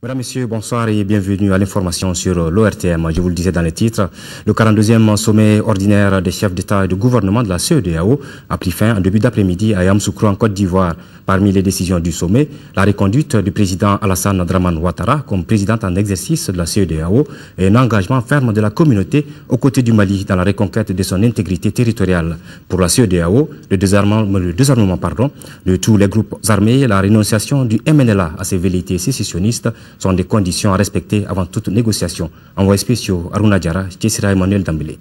Mesdames, Messieurs, bonsoir et bienvenue à l'information sur l'ORTM. Je vous le disais dans les titres, le 42e sommet ordinaire des chefs d'État et de gouvernement de la CEDEAO a pris fin en début d'après-midi à Yamoussoukro en Côte d'Ivoire. Parmi les décisions du sommet, la reconduite du président Alassane Dramane Ouattara comme président en exercice de la CEDEAO et un engagement ferme de la communauté aux côtés du Mali dans la reconquête de son intégrité territoriale. Pour la CEDEAO, le désarmement de tous les groupes armés et la rénonciation du MNLA à ses velléités sécessionnistes sont des conditions à respecter avant toute négociation. Envoyé spéciaux Aruna Diara, Tessira Emmanuel Dambélé.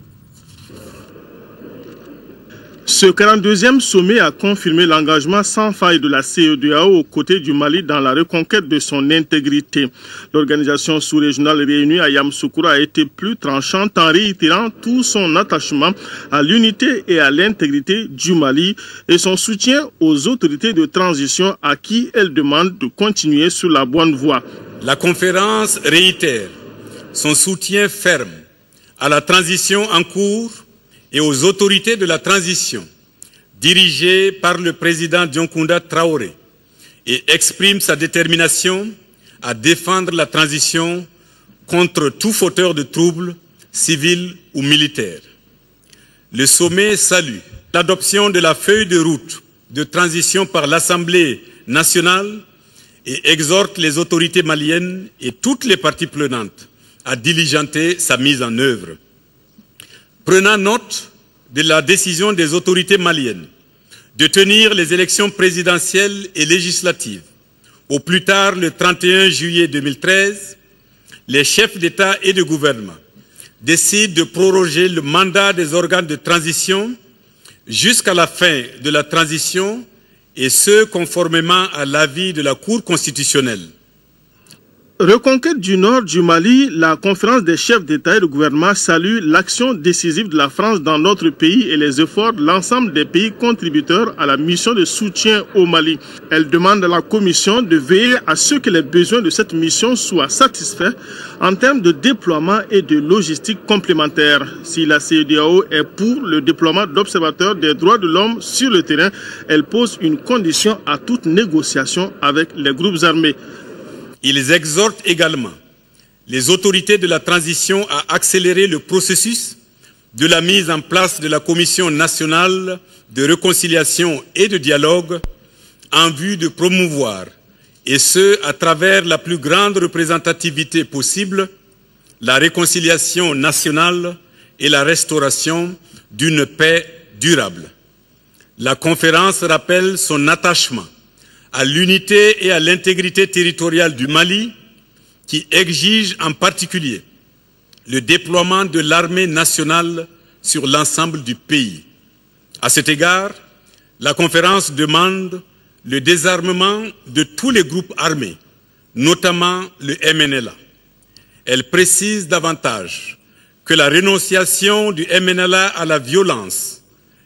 Ce 42e sommet a confirmé l'engagement sans faille de la CEDEAO aux côtés du Mali dans la reconquête de son intégrité. L'organisation sous-régionale réunie à Yamoussoukro a été plus tranchante en réitérant tout son attachement à l'unité et à l'intégrité du Mali et son soutien aux autorités de transition à qui elle demande de continuer sur la bonne voie. La conférence réitère son soutien ferme à la transition en cours et aux autorités de la transition, dirigées par le président Dioncounda Traoré, et exprime sa détermination à défendre la transition contre tout fauteur de troubles, civils ou militaires. Le sommet salue l'adoption de la feuille de route de transition par l'Assemblée nationale et exhorte les autorités maliennes et toutes les parties prenantes à diligenter sa mise en œuvre. Prenant note de la décision des autorités maliennes de tenir les élections présidentielles et législatives au plus tard le 31 juillet 2013, les chefs d'État et de gouvernement décident de proroger le mandat des organes de transition jusqu'à la fin de la transition et ce conformément à l'avis de la Cour constitutionnelle. Reconquête du nord du Mali, la conférence des chefs d'État et de gouvernement salue l'action décisive de la France dans notre pays et les efforts de l'ensemble des pays contributeurs à la mission de soutien au Mali. Elle demande à la Commission de veiller à ce que les besoins de cette mission soient satisfaits en termes de déploiement et de logistique complémentaire. Si la CEDEAO est pour le déploiement d'observateurs des droits de l'homme sur le terrain, elle pose une condition à toute négociation avec les groupes armés. Ils exhortent également les autorités de la transition à accélérer le processus de la mise en place de la Commission nationale de réconciliation et de dialogue en vue de promouvoir, et ce à travers la plus grande représentativité possible, la réconciliation nationale et la restauration d'une paix durable. La conférence rappelle son attachement à l'unité et à l'intégrité territoriale du Mali, qui exige en particulier le déploiement de l'armée nationale sur l'ensemble du pays. À cet égard, la conférence demande le désarmement de tous les groupes armés, notamment le MNLA. Elle précise davantage que la rénonciation du MNLA à la violence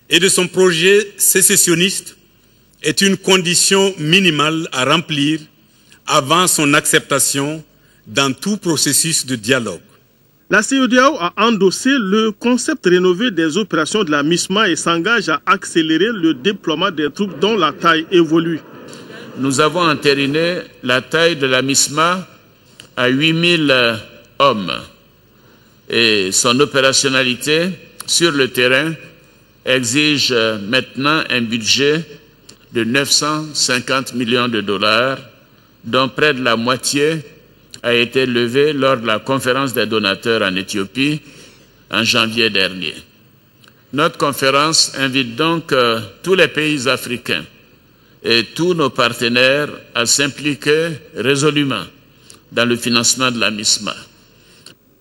et de son projet sécessionniste est une condition minimale à remplir avant son acceptation dans tout processus de dialogue. La CEDEAO a endossé le concept rénové des opérations de la MISMA et s'engage à accélérer le déploiement des troupes dont la taille évolue. Nous avons entériné la taille de la MISMA à 8000 hommes et son opérationnalité sur le terrain exige maintenant un budget de 950 millions de dollars, dont près de la moitié a été levée lors de la conférence des donateurs en Éthiopie en janvier dernier. Notre conférence invite donc tous les pays africains et tous nos partenaires à s'impliquer résolument dans le financement de la MISMA.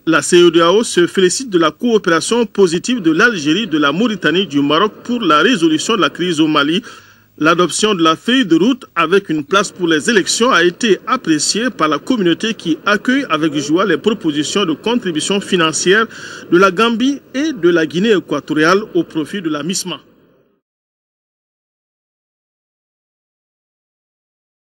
La CEDEAO se félicite de la coopération positive de l'Algérie, de la Mauritanie, du Maroc pour la résolution de la crise au Mali. L'adoption de la feuille de route avec une place pour les élections a été appréciée par la communauté qui accueille avec joie les propositions de contribution financière de la Gambie et de la Guinée équatoriale au profit de la MISMA.